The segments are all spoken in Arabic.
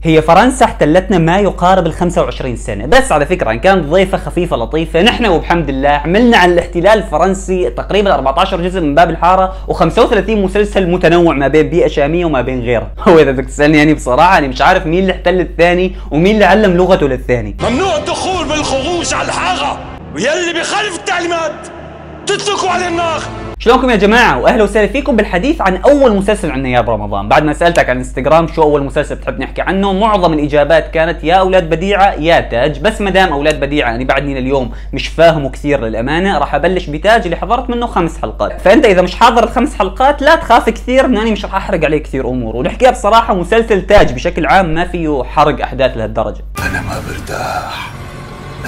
هي فرنسا احتلتنا ما يقارب ال 25 سنة، بس على فكرة ان كانت ضيفة خفيفة لطيفة، نحن وبحمد الله عملنا عن الاحتلال الفرنسي تقريبا 14 جزء من باب الحارة و35 مسلسل متنوع ما بين بيئة شامية وما بين غيرها. هو اذا بدك تسألني يعني بصراحة انا مش عارف مين اللي احتل الثاني ومين اللي علم لغته للثاني. ممنوع الدخول بالخروج على الحارة، ويلي بيخالف التعليمات تطلقوا عليه النار. شلونكم يا جماعة واهلا وسهلا فيكم بالحديث عن اول مسلسل عنا يا برمضان. بعد ما سألتك على الانستغرام شو اول مسلسل بتحب نحكي عنه، معظم الاجابات كانت يا اولاد بديعة يا تاج، بس ما دام اولاد بديعة انا بعدني لليوم مش فاهمه كثير للامانة، راح ابلش بتاج اللي حضرت منه 5 حلقات، فانت اذا مش حاضر ال5 حلقات لا تخاف كثير انه انا مش راح احرق عليك كثير امور، ونحكيها بصراحة مسلسل تاج بشكل عام ما فيه حرق احداث لهالدرجة. انا ما برتاح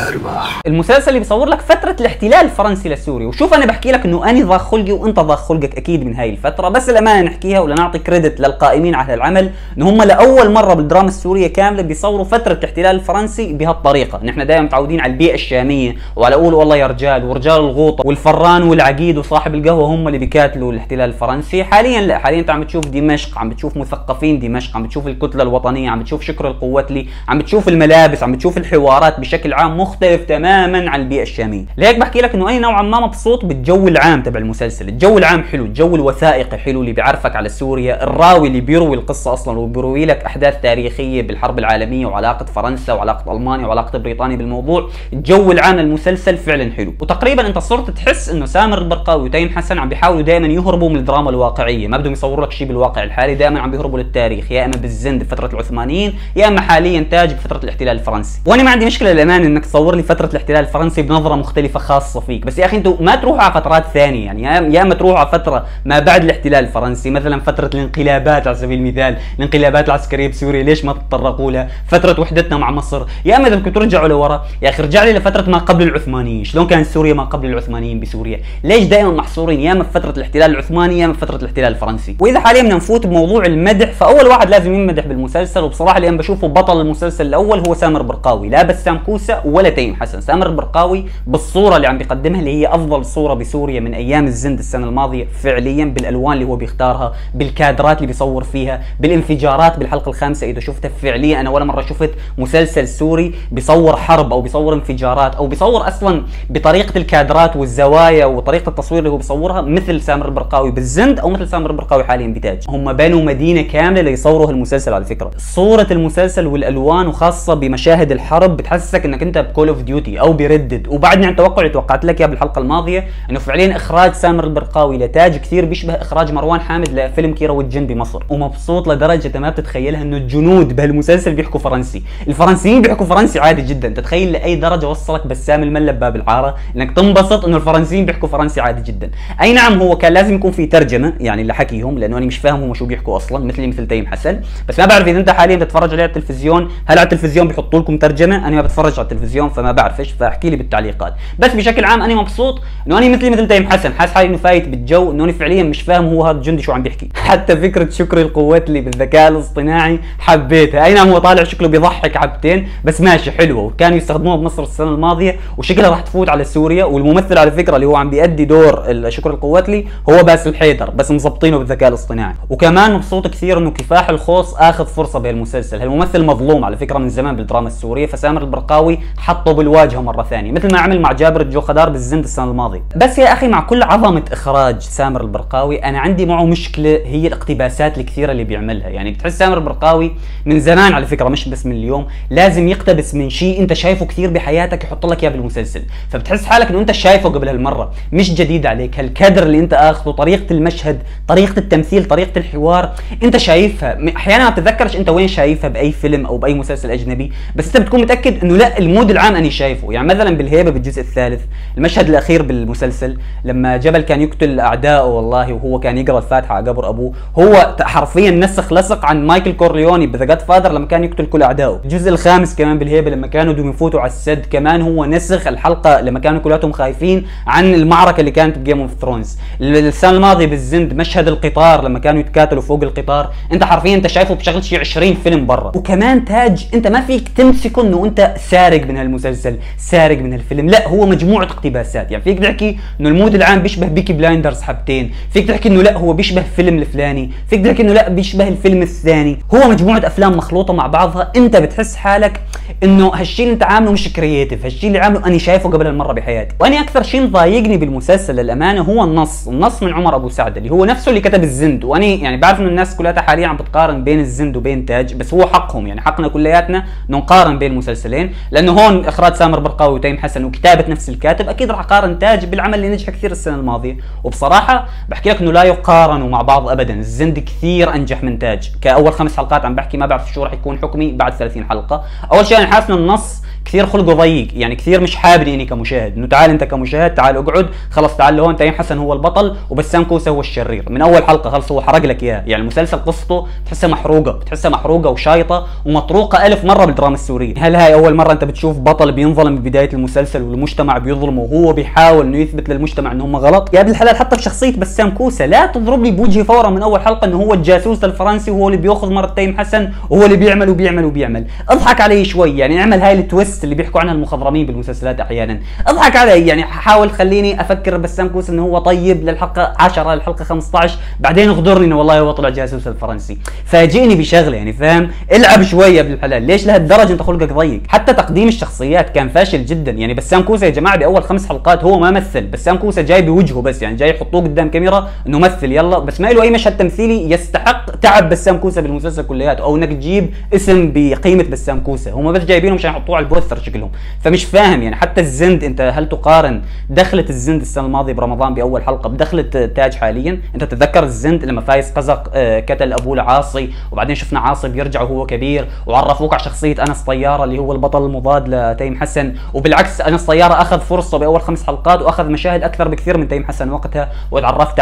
ارباح. المسلسل اللي بيصور لك فترة الاحتلال الفرنسي لسوريا، وشوف انا بحكي لك انه اني ضاق خلقي وانت ضاق خلقك اكيد من هاي الفترة، بس الامانة نحكيها ولا نعطي كريدت للقائمين على العمل انه هم لاول مرة بالدراما السورية كاملة بيصوروا فترة الاحتلال الفرنسي بهالطريقة. نحن دائما متعودين على البيئة الشامية وعلى اقول والله يا رجال ورجال الغوطة والفران والعقيد وصاحب القهوة هم اللي بيقاتلوا الاحتلال الفرنسي. حاليا لا، حاليا انت عم بتشوف دمشق، عم بتشوف مثقفين دمشق، عم بتشوف الكتلة الوطنية، عم بتشوف شكر القوتلي، عم بتشوف الملابس، عم بتشوف الحوارات بشكل عام مختلف تماما عن البيئة الشامية. لهيك بحكي لك انه انا نوعا ما مبسوط بالجو العام تبع المسلسل، الجو العام حلو، الجو الوثائقي حلو اللي بيعرفك على سوريا، الراوي اللي بيروي القصة اصلا وبيروي لك احداث تاريخية بالحرب العالمية وعلاقة فرنسا وعلاقة المانيا وعلاقة بريطانيا بالموضوع، الجو العام للمسلسل فعلا حلو. وتقريبا انت صرت تحس انه سامر البرقاوي وتيم حسن عم بيحاولوا دائما يهربوا من الدراما الواقعية، ما بدهم يصوروا لك شيء بالواقع الحالي، دائما عم بيهربوا للتاريخ، يا اما بالزند بفترة العثمانيين يا اما حاليا تاج بفترة الاحتلال الفرنسي. وانا ما عندي مشكلة للامانة انك تصور لي فترة الاحتلال الفرنسي بنظرة مختلفة خاصة فيك، بس يا اخي انتم ما تروحوا على فترات ثانية، يعني يا اما تروحوا على فترة ما بعد الاحتلال الفرنسي، مثلا فترة الانقلابات على سبيل المثال، الانقلابات العسكرية بسوريا ليش ما تتطرقوا لها؟ فترة وحدتنا مع مصر، يا اما اذا بدكم ترجعوا لورا يا اخي ارجع لي لفترة ما قبل العثمانيين، شلون كانت سوريا ما قبل العثمانيين بسوريا؟ ليش دائما محصورين يا اما بفترة الاحتلال العثماني يا اما بفترة الاحتلال الفرنسي؟ واذا حاليا بدنا نفوت بموضوع المدح، فاول واحد لازم ينمدح بالمسلسل وبصراحة اللي انا بشوفه بطل المسلسل الاول هو سامر برقاوي، لا بسام كوسة ولا تيم حسن، سامر برقاوي بالصورة اللي عم بيقدمها اللي هي افضل صورة بسوريا من ايام الزند السنة الماضية فعليا، بالالوان اللي هو بيختارها، بالكادرات اللي بيصور فيها، بالانفجارات بالحلقة الخامسة اذا شفتها فعليا انا ولا مرة شفت مسلسل سوري بيصور حرب او بيصور انفجارات او بيصور اصلا بطريقة الكادرات والزوايا وطريقة التصوير اللي هو بيصورها مثل سامر البرقاوي بالزند او مثل سامر البرقاوي حاليا بتاج. هم بنوا مدينة كاملة ليصوروا هالمسلسل على فكرة. صورة المسلسل والالوان وخاصة بمشاهد الحرب بتحسسك انك انت بكول اوف ديوتي او بردد، وبعدني عن توقعي توقعت لك يا بالحلقة الماضية انه فعليا اخراج سامر البرقاوي لتاج كثير بيشبه اخراج مروان حامد لفيلم كيرة والجن بمصر، ومبسوط لدرجة ما بتتخيلها انه الجنود بهالمسلسل بيحكوا فرنسي، الفرنسيين بيحكوا فرنسي عادي جدا، تتخيل لاي درجة وصلك بسام الملب باب العارة انك تنبسط انه الفرنسيين بيحكوا فرنسي عادي جدا. اي نعم هو كان لازم يكون في ترجمة يعني لحكيهم لانه انا مش فاهم هم شو بيحكوا اصلا مثل تيم حسن، بس ما بعرف اذا انت حاليا بتتفرج عليه على التلفزيون، هل على التلفزيون بيحطوا لكم ترجمة؟ انا ما بتفرج على التلفزيون فما بعرفش، فاحكي لي بالتعليقات. بس بشكل عام انا مبسوط انه انا مثل تيم حسن، حاسس حالي انه فايت بالجو، انه انا فعليا مش فاهم هو هذا الجندي شو عم بيحكي. حتى فكرة شكري القوتلي بالذكاء الاصطناعي حبيتها، اي نعم هو طالع شكله بيضحك حبتين بس ماشي حلوه، وكانوا يستخدموها بمصر السنة الماضية وشكلها راح تفوت على سوريا، والممثل على فكرة اللي هو عم بيأدي دور شكري القوتلي هو باسل حيدر بس مظبطينه بالذكاء الاصطناعي. وكمان مبسوط كثير انه كفاح الخوص اخذ فرصة بهالمسلسل، هالممثل مظلوم على فكرة من زمان بالدراما السورية، فسامر البرقاوي حطه بالواجهة مرة ثانية مثل ما عمل مع جابر الجو خضار بالزند السنة الماضية. بس يا اخي مع كل عظمة اخراج سامر البرقاوي انا عندي معه مشكلة هي الاقتباسات الكثيرة اللي بيعملها، يعني بتحس سامر البرقاوي من زمان على فكرة مش بس من اليوم لازم يقتبس من شيء انت شايفه كثير بحياتك يحط لك اياه بالمسلسل، فبتحس حالك انه انت شايفه قبل هالمرة مش جديد عليك، هالكادر اللي انت اخذه، طريقة المشهد، طريقة التمثيل، طريقة الحوار انت شايفها، احيانا ما بتتذكرش انت وين شايفها باي فيلم او باي مسلسل اجنبي، بس انت بتكون متاكد انه لا المود العام انا شايفه. يعني مثلا بالهيبة بالجزء الثالث المشهد الاخير بالمسلسل لما جبل كان يقتل اعدائه والله وهو كان يقرا الفاتحة على قبر ابوه، هو حرفيا نسخ لصق عن مايكل كورليوني بذا جاد فاذر لما كان يقتل كل اعدائه. الجزء الخامس كمان بالهيبة لما كانوا بدهم يفوتوا على السد كمان هو نسخ الحلقة لما كانوا كلاتهم خايفين عن المعركة اللي كانت بجيم اوف ثرونز. السنة الماضية بالزند مشهد القطار لما كانوا يتكاتلوا فوق القطار انت حرفيا انت شايفه بشغل شيء 20 فيلم برا. وكمان تاج انت ما فيك تمسكه انه انت سارق من هالمسلسل، سارق من هالفيلم، لا هو مجموعه اقتباسات. يعني فيك تحكي انه المود العام بيشبه بيكي بلايندرز حبتين، فيك تحكي انه لا هو بيشبه فيلم الفلاني، فيك تحكي انه لا بيشبه الفيلم الثاني. هو مجموعه افلام مخلوطه مع بعضها، انت بتحس حالك انه هالشيء اللي انت عامله مش كرييتيف، هالشيء اللي عامله انا شايفه قبل المره بحياتي. وانا اكثر شيء مضايقني بالمسلسل للامانه هو النص من عمر ابو سعد اللي هو نفسه اللي كتب الزند. وانا يعني بعرف انه الناس كلها حاليا عم بتقارن بين الزند وبين تاج، بس هو حقهم، يعني حقنا كلياتنا انه نقارن بين المسلسلين، لانه هون اخراج سامر برقاوي وتيم حسن وكتابه نفس الكاتب، اكيد راح اقارن تاج بالعمل اللي نجح كثير السنه الماضيه. وبصراحه بحكي لك انه لا يقارنوا مع بعض ابدا، الزند كثير انجح من تاج. كاول 5 حلقات عم بحكي، ما بعرف شو راح يكون حكمي بعد 30 حلقه. اول شيء انا حاسس انه النص كثير خلقه ضيق، يعني كثير مش حابني اني كمشاهد، انه تعال انت كمشاهد تعال اقعد خلص، تعال لهون تيم حسن هو البطل وبسام كوسه هو الشرير من اول حلقه، خلص هو حرق لك اياه. يعني المسلسل قصته بتحسها محروقه، بتحسها محروقه وشايطه ومطروقه 1000 مره بالدراما السوريه. هل هاي اول مره انت بتشوف بطل بينظلم ببدايه المسلسل والمجتمع بيظلمه وهو بيحاول انه يثبت للمجتمع انه هم غلط؟ يا ابن الحلال حتى في شخصيه بسام كوسه لا تضرب لي بوجهي فورا من اول حلقه انه هو الجاسوس الفرنسي وهو اللي بياخذ مره تيم حسن وهو اللي بيعمل وبيعمل وبيعمل. اضحك علي شوي، يعني اعمل هاي التويست اللي بيحكوا عنها المخضرمين بالمسلسلات احيانا، اضحك علي، يعني حاول خليني افكر بسام كوسه انه هو طيب للحلقه 10 للحلقه 15، بعدين اغدرني انه والله هو طلع جاسوس الفرنسي. فاجئني بشغله، يعني فاهم، العب شويه بالحلال، ليش لهالدرجه انت خلقك ضيق؟ حتى تقديم الشخصيات كان فاشل جدا. يعني بسام كوسه يا جماعه باول 5 حلقات هو ما مثل، بسام كوسه جاي بوجهه بس، يعني جاي يحطوه قدام كاميرا انه مثل يلا، بس ما له اي مشهد تمثيلي يستحق تعب بسام كوسه بالمسلسل كلياته، او انك تجيب اسم بقيمه بسام كوسه، هم بس جايبينهم عشان يحطوه على البوستر شكلهم. فمش فاهم يعني. حتى الزند انت هل تقارن دخلة الزند السنه الماضيه برمضان باول حلقه بدخلة تاج حاليا؟ انت تتذكر الزند لما فايز قزق قتل ابوه لعاصي، وبعدين شفنا عاصي بيرجع وهو كبير، وعرفوك على شخصيه انس طياره اللي هو البطل المضاد لتيم حسن، وبالعكس انس طياره اخذ فرصه باول 5 حلقات واخذ مشاهد اكثر بكثير من تيم حسن وقتها، وتعرفت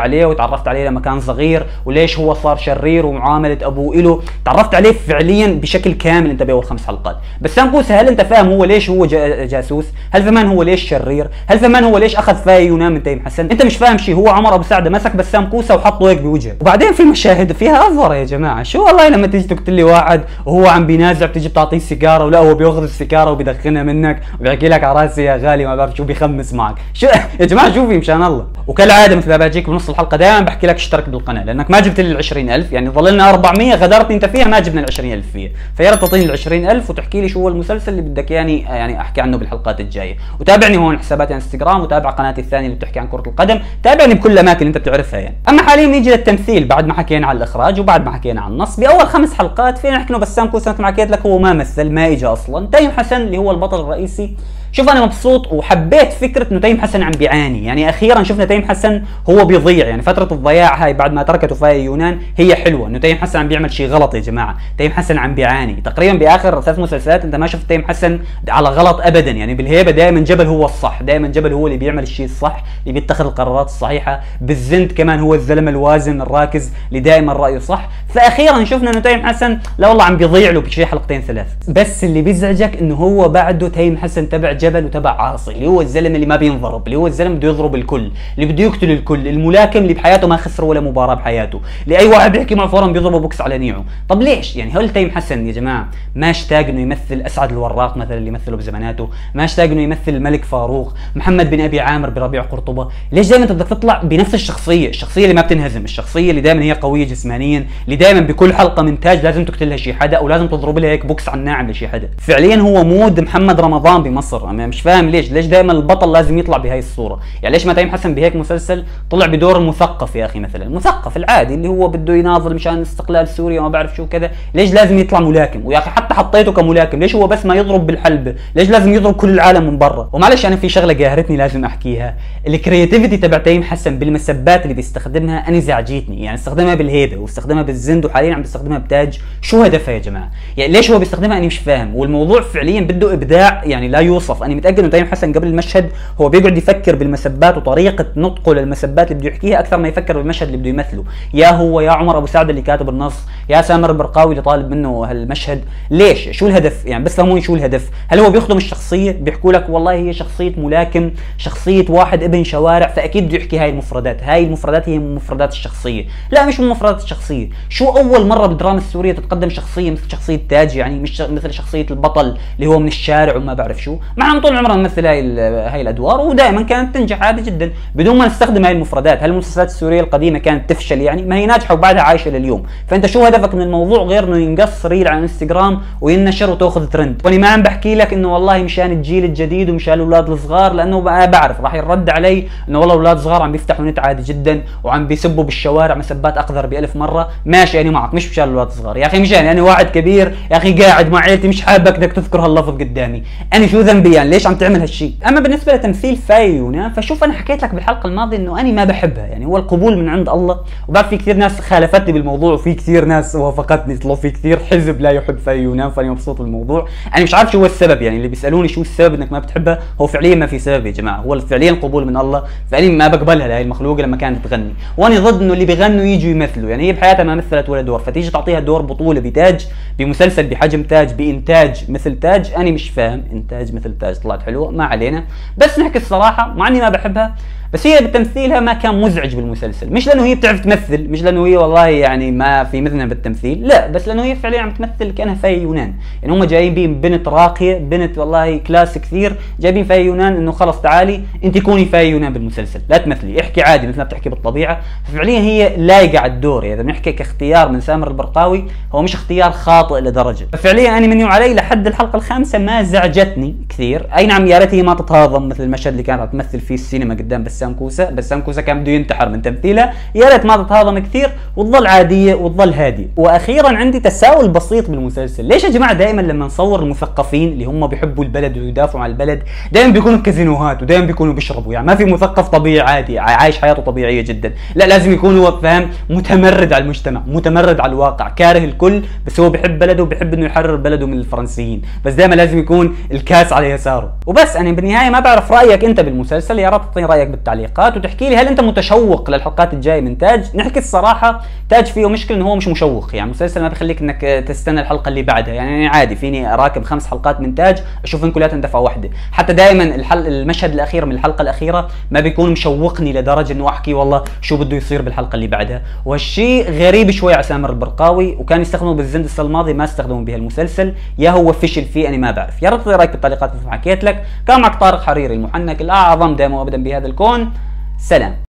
عليه لما كان صغير وليش هو صار شرير ومعامله ابوه له، تعرفت عليه فعليا بشكل كامل انت باول 5 حلقات. بس سام كوسه هل انت فاهم هو ليش هو جاسوس؟ هل فهمان هو ليش شرير؟ هل فهمان هو ليش اخذ فاي يونان من تيم حسن؟ انت مش فاهم شيء. هو عمر ابو سعده مسك بسام كوسه وحطه هيك بوجهه. وبعدين في مشاهد فيها افوره يا جماعه، شو والله لما تيجي تقتل لي واحد وهو عم بينازع بتيجي بتعطيه سيجاره، ولا هو بياخذ السيجاره وبيدخنها منك وبيحكي لك على راسي يا غالي ما بعرف شو، بيخمس معك. شو يا جماعه شو في مشان الله؟ وكالعاده مثل ما بجيك بنص الحلقه دائما بحكي لك اشترك بالقناه، لانك ما جبت لي ال 20000، يعني ظللنا 400 غدرتني انت فيها ما جبنا ال 20000 فيها، فيا ريت تعطيني ال 20000 وتحكي لي شو هو المسلسل اللي بدك يعني احكي عنه بالحلقات الجايه. وتابعني هون حساباتي على انستغرام، وتابع قناتي الثانيه اللي بتحكي عن كره القدم، تابعني بكل الاماكن اللي انت بتعرفها يعني. اما حاليا نيجي للتمثيل، بعد ما حكينا عن الاخراج وبعد ما حكينا عن النص، باول 5 حلقات فينا نحكي انه بسام كوسه مثل ما حكيت لك هو ما مثل، ما اجى اصلا. تيم حسن اللي هو البطل الرئيسي، شوف انا مبسوط وحبيت فكره انه تيم حسن عم بيعاني، يعني اخيرا شفنا تيم حسن هو بيضيع، يعني فتره الضياع هاي بعد ما تركته فاي يونان هي حلوه، انه تيم حسن عم بيعمل شيء غلط يا جماعه، تيم حسن عم بيعاني تقريبا باخر 3 مسلسلات انت ما شفت تيم حسن على غلط ابدا، يعني بالهيبه دائما جبل هو الصح، دائما جبل هو اللي بيعمل الشيء الصح، اللي بيتخذ القرارات الصحيحه، بالزند كمان هو الزلمه الوازن الراكز اللي دائما رايه صح. فاخيرا شفنا انه تيم حسن لا والله عم بيضيع له بشي 2-3 بس اللي بيزعجك انه هو بعده تيم حسن تبع جبل وتبع عاصي، اللي هو الزلمه اللي ما بينضرب، اللي هو الزلمه بده يضرب الكل، اللي بده يقتل الكل، الملاكم اللي بحياته ما خسر ولا مباراه بحياته، اللي اي واحد بيحكي معه فورا بيضربه بوكس على نيعه. طب ليش؟ يعني هل تيم حسن يا جماعه ما اشتاق انه يمثل اسعد الوراق مثلا اللي يمثله بزماناته؟ ما اشتاق انه يمثل الملك فاروق، محمد بن ابي عامر بربيع قرطبه؟ ليش دائما انت بدك تطلع بنفس الشخصيه اللي ما بتنهزم، الشخصيه اللي دائما هي قويه جسمانيا، اللي دائما بكل حلقه من تاج لازم تقتلها شي حدا او لازم تضرب لها هيك بوكس على الناعم لشي حدا؟ فعليا هو مود محمد رمضان بمصر، انا مش فاهم ليش دائما البطل لازم يطلع بهاي الصوره. يعني ليش ما تيم حسن بهيك مسلسل طلع بدور مثقف يا اخي، مثلا المثقف العادي اللي هو بده يناضل مشان استقلال سوريا وما بعرف شو كذا؟ ليش لازم يطلع ملاكم؟ ويا اخي حتى حطيته كملاكم، ليش هو بس ما يضرب بالحلبه؟ ليش لازم يضرب كل العالم من برا؟ ومعلش انا في شغله قاهرتني لازم احكيها، الكرياتيفيتي تبع تيم حسن بالمسبات اللي بيستخدمها انا زعجتني، يعني استخدمها بالهيبه واستخدمها بالزند وحاليا عم بيستخدمها بتاج، شو هدفها يا جماعه؟ يعني ليش هو بيستخدمها انا مش فاهم، والموضوع فعليا بده ابداع يعني لا يوصف. انا متاكد انه تيم حسن قبل المشهد هو بيقعد يفكر بالمسبات وطريقه نطقه للمسبات اللي بده يحكيها اكثر ما يفكر بالمشهد اللي بده يمثله، يا هو يا عمر ابو سعد اللي كاتب النص، يا سامر البرقاوي اللي طالب منه هالمشهد. ليش؟ شو الهدف؟ يعني بس فهموني شو الهدف؟ هل هو بيخدم الشخصيه؟ بيحكوا لك والله هي شخصيه ملاكم، شخصيه واحد ابن شوارع، فاكيد بده يحكي هاي المفردات، هاي المفردات هي مفردات الشخصيه. لا مش من مفردات الشخصيه، شو اول مره بالدراما السوريه تتقدم شخصيه مثل شخصيه تاج، يعني مش مثل شخصيه البطل اللي هو من الشارع وما بعرف شو. ما احنا طول عمرنا نمثل هاي الادوار ودائما كانت تنجح عادي جدا بدون ما نستخدم هاي المفردات. هل المسلسلات السوريه القديمه كانت تفشل يعني؟ ما هي ناجحه وبعدها عايشه لليوم. فانت شو هدفك من الموضوع غير انه ينقص ريل على انستغرام وينشر وتاخذ ترند؟ وانا ما عم بحكي لك انه والله مشان الجيل الجديد ومشان الاولاد الصغار، لانه بعرف راح يرد علي انه والله الاولاد الصغار عم بيفتحوا نت عادي جدا وعم بيسبوا بالشوارع مسبات اقذر ب1000 مره. ماشي انا معك، مش مشان الاولاد الصغار يا اخي، مشان انا واحد كبير يا اخي قاعد مع عيلتي مش حابك بدك تذكر هاللفظ قدامي، انا شو ذنبي يعني؟ ليش عم تعمل هالشيء؟ اما بالنسبه لتمثيل فاي يونان فشوف انا حكيت لك بالحلقه الماضيه انه انا ما بحبها، يعني هو القبول من عند الله. وبعرف في كثير ناس خالفتني بالموضوع وفي كثير ناس وافقتني، طلعوا في كثير حزب لا يحب فاي يونان، فانا مبسوط بالموضوع. انا مش عارف شو هو السبب، يعني اللي بيسالوني شو السبب انك ما بتحبها، هو فعليا ما في سبب يا جماعه، هو فعليا القبول من الله. فعليا ما بقبلها لهي المخلوقه لما كانت تغني، وانا ضد انه اللي بيغنوا يجوا يمثلوا، يعني هي بحياتها ما مثلت ولا دور، فتيجي تعطيها دور بطوله بتاج بمسلسل بحجم تاج بانتاج مثل تاج. انا مش فاهم انتاج مثل تاج، طلعت حلوه ما علينا. بس نحكي الصراحه مع اني ما بحبها، بس هي بتمثيلها ما كان مزعج بالمسلسل، مش لانه هي بتعرف تمثل، مش لانه هي والله يعني ما في مثلها بالتمثيل، لا، بس لانه هي فعليا عم تمثل كانها فاي يونان. يعني هم جايبين بنت راقيه، بنت والله كلاس كثير، جايبين فاي يونان انه خلص تعالي انت كوني فاي يونان بالمسلسل، لا تمثلي، احكي عادي مثل ما بتحكي بالطبيعه. ففعليا هي لايقه على الدور. يعني اذا بنحكي كاختيار من سامر البرقاوي هو مش اختيار خاطئ لدرجه. ففعليا انا مني وعلي لحد الحلقه الخامسه ما زعجتني كثير. اي نعم يا ريت هي ما تتهاضم مثل المشهد اللي كانت تمثل فيه السينما قدام بسام كوسه، بسام كوسه كان بده ينتحر من تمثيلها، يا ريت ما تتهاضم كثير وتظل عاديه وتظل هاديه. واخيرا عندي تساؤل بسيط بالمسلسل، ليش يا جماعه دائما لما نصور المثقفين اللي هم بيحبوا البلد ويدافعوا عن البلد دائما بيكونوا بكازينوهات ودائما بيكونوا بيشربوا؟ يعني ما في مثقف طبيعي عادي عايش حياته طبيعيه جدا، لا لازم يكون هو فاهم متمرد على المجتمع، متمرد على الواقع، كاره الكل بس هو بيحب بلده وبيحب انه يحرر بلده من الفرنسيين، بس دائما لازم يكون الكاس على يساره. وبس انا بالنهايه ما بعرف رايك انت بالمسلسل، يا ريت تعطيني رايك بالتعليقات وتحكي لي هل انت متشوق للحلقات الجايه من تاج؟ نحكي الصراحه تاج فيه مشكله انه هو مش مشوق، يعني المسلسل ما بخليك انك تستنى الحلقه اللي بعدها. يعني عادي فيني اراكب 5 حلقات من تاج اشوفهم كلها دفعه واحده، حتى دائما المشهد الاخير من الحلقه الاخيره ما بيكون مشوقني لدرجه انه احكي والله شو بده يصير بالحلقه اللي بعدها. وهالشيء غريب شوي على سامر البرقاوي، وكان يستخدمه بالزندس الماضي ما استخدمه بهالمسلسل، يا هو فشل فيه انا ما بعرف. يا ريت تغير رايك بالتعليقات مثل ما حكيت لك. كان معك طارق حريري المحنك الاعظم دائما وابدا بهذا الكون. سلام.